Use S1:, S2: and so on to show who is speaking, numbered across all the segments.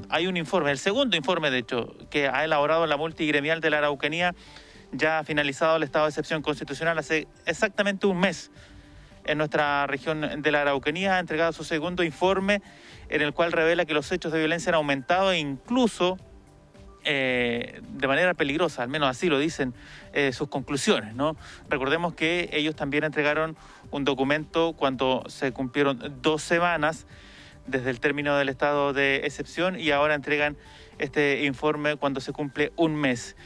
S1: hay un informe, el segundo informe de hecho, que ha elaborado la multigremial de la Araucanía, ya ha finalizado el estado de excepción constitucional hace exactamente un mes en nuestra región de la Araucanía, ha entregado su segundo informe en el cual revela que los hechos de violencia han aumentado e incluso de manera peligrosa, al menos así lo dicen sus conclusiones, ¿no? Recordemos que ellos también entregaron un documento cuando se cumplieron 2 semanas desde el término del estado de excepción y ahora entregan este informe cuando se cumple un mes.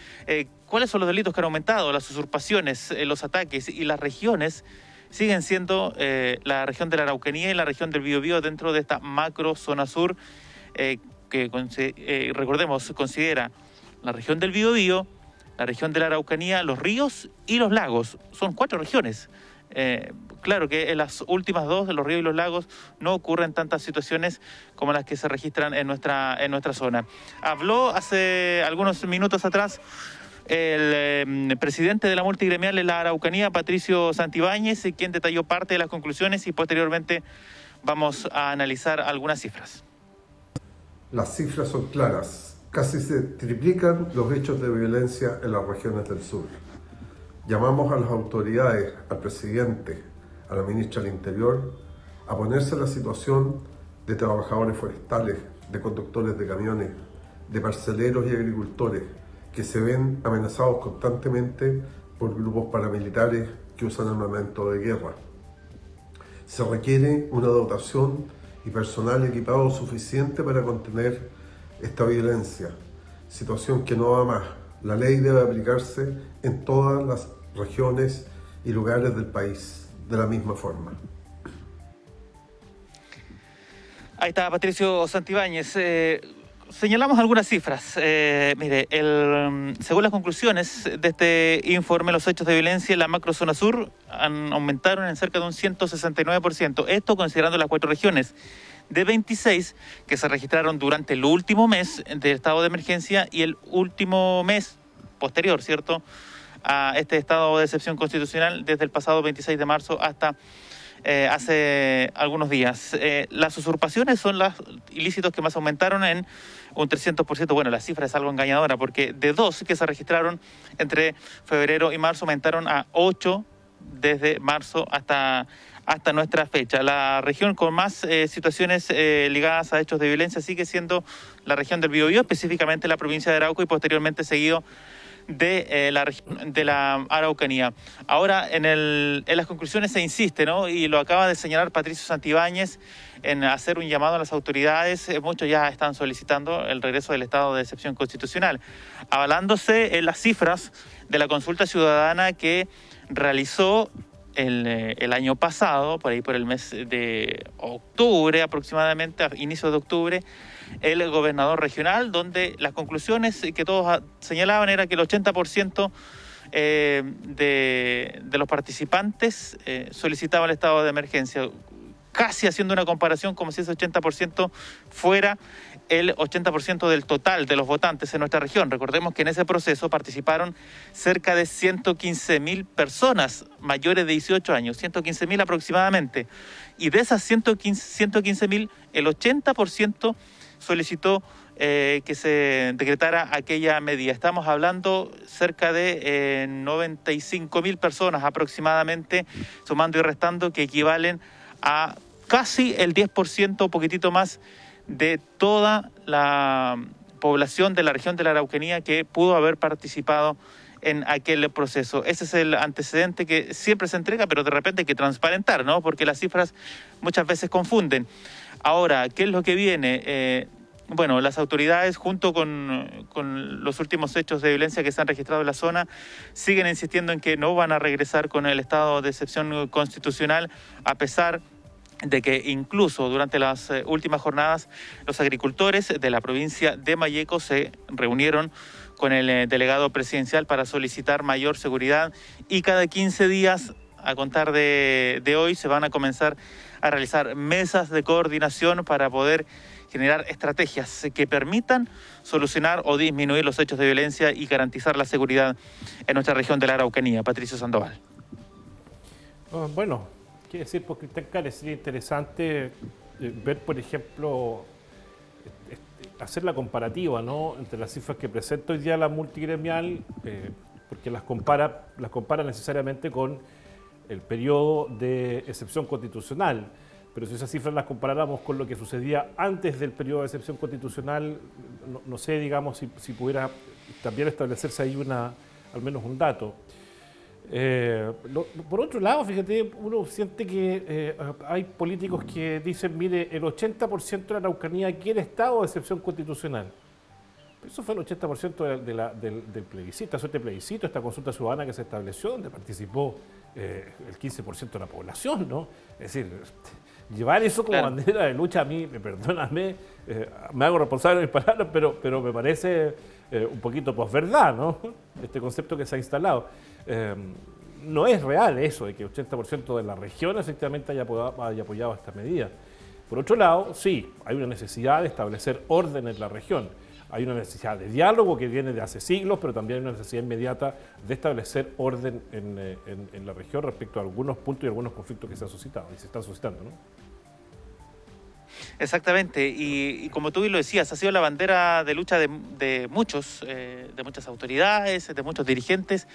S1: ¿Cuáles son los delitos que han aumentado? Las usurpaciones, los ataques y las regiones siguen siendo la región de la Araucanía y la región del Biobío dentro de esta macro zona sur que recordemos considera la región del Biobío, la región de la Araucanía, los ríos y los lagos. Son 4 regiones. Claro que en las últimas 2, de los ríos y los lagos, no ocurren tantas situaciones como las que se registran en nuestra zona. Habló hace algunos minutos atrás el presidente de la multigremial de la Araucanía, Patricio Santibáñez, quien detalló parte de las conclusiones y posteriormente vamos a analizar algunas cifras.
S2: Las cifras son claras. Casi se triplican los hechos de violencia en las regiones del sur. Llamamos a las autoridades, al presidente, a la ministra del Interior, a ponerse en la situación de trabajadores forestales, de conductores de camiones, de parceleros y agricultores que se ven amenazados constantemente por grupos paramilitares que usan armamento de guerra. Se requiere una dotación y personal equipado suficiente para contener esta violencia, situación que no va más. La ley debe aplicarse en todas las regiones y lugares del país de la misma forma.
S1: Ahí está Patricio Santibáñez. Señalamos algunas cifras. Mire, según las conclusiones de este informe, los hechos de violencia en la macrozona sur aumentaron en cerca de un 169%. Esto considerando las 4 regiones. De 26 que se registraron durante el último mes del estado de emergencia y el último mes posterior, ¿cierto?, a este estado de excepción constitucional desde el pasado 26 de marzo hasta hace algunos días. Las usurpaciones son los ilícitos que más aumentaron en un 300%. Bueno, la cifra es algo engañadora porque de 2 que se registraron entre febrero y marzo aumentaron a 8 desde marzo hasta nuestra fecha. La región con más situaciones ligadas a hechos de violencia sigue siendo la región del Biobío, específicamente la provincia de Arauco y posteriormente seguido de la región de la Araucanía. Ahora, en las conclusiones se insiste, ¿no? Y lo acaba de señalar Patricio Santibáñez en hacer un llamado a las autoridades. Muchos ya están solicitando el regreso del estado de excepción constitucional, avalándose en las cifras de la consulta ciudadana que realizó el año pasado, por ahí por el mes de octubre aproximadamente, a inicios de octubre, el gobernador regional, donde las conclusiones que todos señalaban era que el 80% de los participantes solicitaban el estado de emergencia, casi haciendo una comparación como si ese 80% fuera el 80% del total de los votantes en nuestra región. Recordemos que en ese proceso participaron cerca de 115.000 personas mayores de 18 años, 115.000 aproximadamente. Y de esas 115.000, el 80% solicitó que se decretara aquella medida. Estamos hablando cerca de 95.000 personas aproximadamente, sumando y restando, que equivalen a casi el 10%, un poquitito más, de toda la población de la región de la Araucanía que pudo haber participado en aquel proceso. Ese es el antecedente que siempre se entrega, pero de repente hay que transparentar, ¿no? Porque las cifras muchas veces confunden. Ahora, ¿qué es lo que viene? Bueno, las autoridades, junto con los últimos hechos de violencia que se han registrado en la zona, siguen insistiendo en que no van a regresar con el estado de excepción constitucional, a pesar de que incluso durante las últimas jornadas los agricultores de la provincia de Malleco se reunieron con el delegado presidencial para solicitar mayor seguridad y cada 15 días, a contar de hoy, se van a comenzar a realizar mesas de coordinación para poder generar estrategias que permitan solucionar o disminuir los hechos de violencia y garantizar la seguridad en nuestra región de la Araucanía. Patricio Sandoval.
S3: Bueno, quiere decir, por Cristian Cales, sería interesante ver, por ejemplo, hacer la comparativa, ¿no?, entre las cifras que presenta hoy día la multigremial, porque las compara necesariamente con el periodo de excepción constitucional. Pero si esas cifras las comparáramos con lo que sucedía antes del periodo de excepción constitucional, no sé, digamos, si pudiera también establecerse ahí al menos un dato. Por otro lado, fíjate, uno siente que hay políticos que dicen, mire, el 80% de la Araucanía quiere estado de excepción constitucional. Pero eso fue el 80% del plebiscito, este plebiscito, esta consulta ciudadana que se estableció, donde participó el 15% de la población, ¿no? Es decir, llevar eso como bandera de lucha a mí, perdóname, me hago responsable de mis palabras, pero me parece un poquito posverdad, ¿no? Este concepto que se ha instalado. No es real eso de que el 80% de la región efectivamente haya apoyado esta medida. Por otro lado, sí, hay una necesidad de establecer orden en la región. Hay una necesidad de diálogo que viene de hace siglos, pero también hay una necesidad inmediata de establecer orden en la región respecto a algunos puntos y algunos conflictos que se han suscitado y se están suscitando, ¿no?
S1: Exactamente, y como tú bien lo decías, ha sido la bandera de lucha de muchas autoridades, de muchos dirigentes,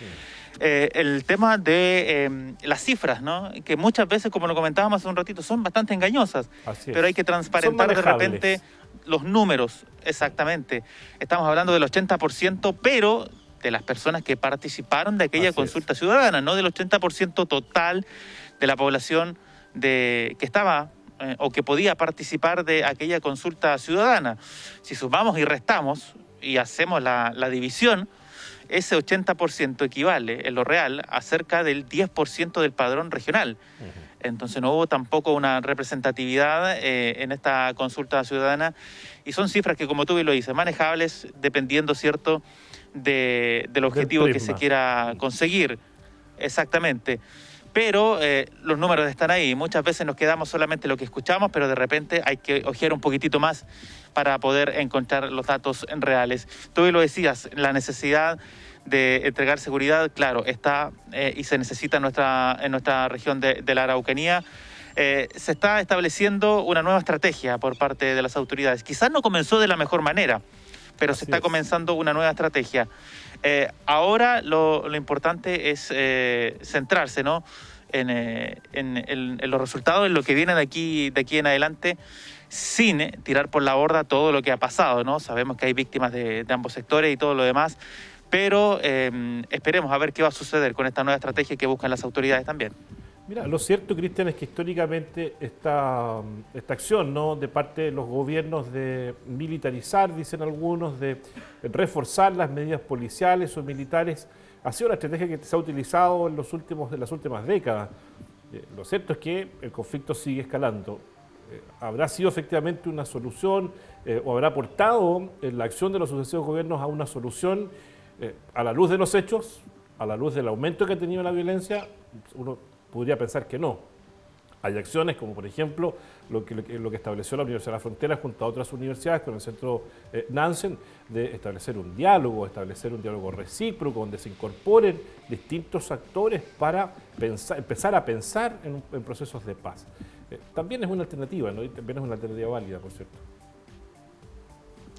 S1: el tema de las cifras, ¿no? Que muchas veces, como lo comentábamos hace un ratito, son bastante engañosas, pero hay que transparentar de repente los números, exactamente. Estamos hablando del 80%, pero de las personas que participaron de aquella consulta ciudadana, no del 80% total de la población que estaba o que podía participar de aquella consulta ciudadana. Si sumamos y restamos y hacemos la división, ese 80% equivale en lo real a cerca del 10% del padrón regional. Entonces no hubo tampoco una representatividad en esta consulta ciudadana, y son cifras que, como tú bien lo dices, manejables dependiendo, ¿cierto?, del objetivo que se quiera conseguir. Exactamente. Pero los números están ahí. Muchas veces nos quedamos solamente en lo que escuchamos, pero de repente hay que ojear un poquitito más para poder encontrar los datos reales. Tú bien lo decías, la necesidad de entregar seguridad, claro, está y se necesita en nuestra región de la Araucanía. Se está estableciendo una nueva estrategia por parte de las autoridades. Quizás no comenzó de la mejor manera, pero se está comenzando una nueva estrategia. Ahora lo importante es centrarse, ¿no?, en los resultados, en lo que viene de aquí en adelante, sin tirar por la borda todo lo que ha pasado, ¿no? Sabemos que hay víctimas de ambos sectores y todo lo demás, pero esperemos a ver qué va a suceder con esta nueva estrategia que buscan las autoridades también.
S3: Mira, lo cierto, Cristian, es que históricamente esta acción, ¿no?, de parte de los gobiernos de militarizar, dicen algunos, de reforzar las medidas policiales o militares, ha sido una estrategia que se ha utilizado en las últimas décadas. Lo cierto es que el conflicto sigue escalando. ¿Habrá sido efectivamente una solución o habrá aportado la acción de los sucesivos gobiernos a una solución a la luz de los hechos, a la luz del aumento que ha tenido la violencia? Uno podría pensar que no. Hay acciones como, por ejemplo, lo que estableció la Universidad de la Frontera junto a otras universidades con el centro Nansen, de establecer un diálogo recíproco, donde se incorporen distintos actores para empezar a pensar en procesos de paz. También es una alternativa, ¿no? Y también es una alternativa válida, por cierto.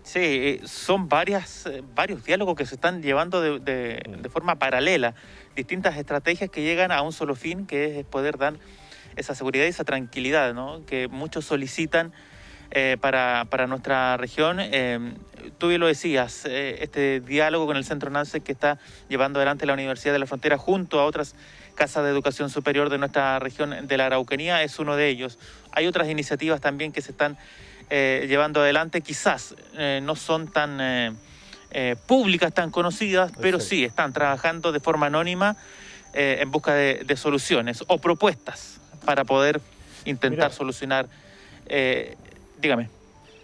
S1: Sí, son varios diálogos que se están llevando de forma paralela, distintas estrategias que llegan a un solo fin, que es poder dar esa seguridad y esa tranquilidad, ¿no?, que muchos solicitan para nuestra región. Tú bien lo decías, este diálogo con el Centro Nansen que está llevando adelante la Universidad de la Frontera junto a otras casas de educación superior de nuestra región de la Araucanía es uno de ellos. Hay otras iniciativas también que se están llevando adelante, quizás no son tan públicas, tan conocidas, pero sí están trabajando de forma anónima en busca de soluciones o propuestas para poder intentar solucionar. Dígame.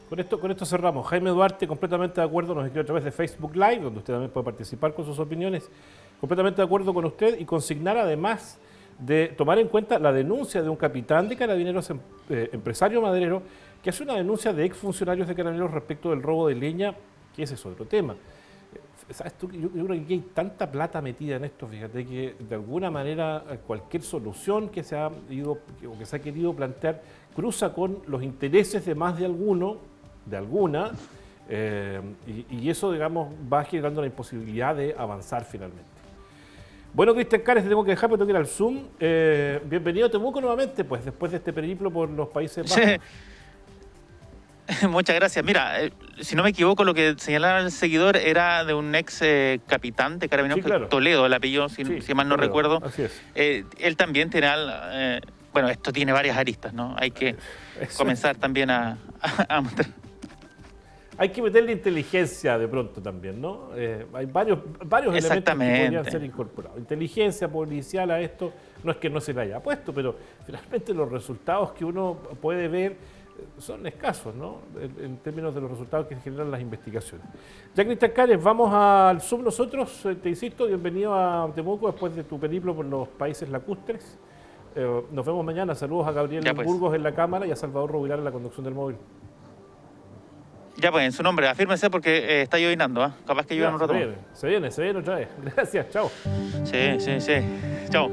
S3: Con esto cerramos. Jaime Duarte, completamente de acuerdo, nos escribe a través de Facebook Live, donde usted también puede participar con sus opiniones. Completamente de acuerdo con usted y consignar, además de tomar en cuenta la denuncia de un capitán de Carabineros, empresario maderero, que hace una denuncia de exfuncionarios de Carabineros respecto del robo de leña, que ese es otro tema. ¿Sabes tú? Yo creo que aquí hay tanta plata metida en esto, fíjate, que de alguna manera cualquier solución que se ha querido plantear cruza con los intereses de más de alguno, de alguna, Y eso, digamos, va generando la imposibilidad de avanzar finalmente. Bueno, Cristian Cares, te tengo que dejar porque tengo que ir al Zoom. Bienvenido a Temuco nuevamente, pues, después de este periplo por los Países Bajos.
S1: Muchas gracias. Mira, si no me equivoco, lo que señalaba el seguidor era de un ex capitán de Carabineros,
S3: Sí, claro.
S1: Toledo, el apellido, si mal no
S3: Toledo,
S1: recuerdo.
S3: así es.
S1: Él también tiene bueno, esto tiene varias aristas, ¿no? Hay que comenzar también a mostrar.
S3: Hay que meterle inteligencia de pronto también, ¿no? Hay varios elementos que podrían ser incorporados. Inteligencia policial a esto, no es que no se le haya puesto, pero finalmente los resultados que uno puede ver son escasos, ¿no? En términos de los resultados que generan las investigaciones. Ya, Cristian Cares, vamos al Zoom nosotros. Te insisto, bienvenido a Temuco después de tu periplo por los países lacustres. Nos vemos mañana. Saludos a Gabriel Burgos en la cámara y a Salvador Rovilar en la conducción del móvil.
S1: Ya pues, en su nombre, afírmese porque está llovinando, ¿eh? Capaz que llueva un rato.
S3: Se viene otra vez. Gracias, chao.
S1: Sí. Chao.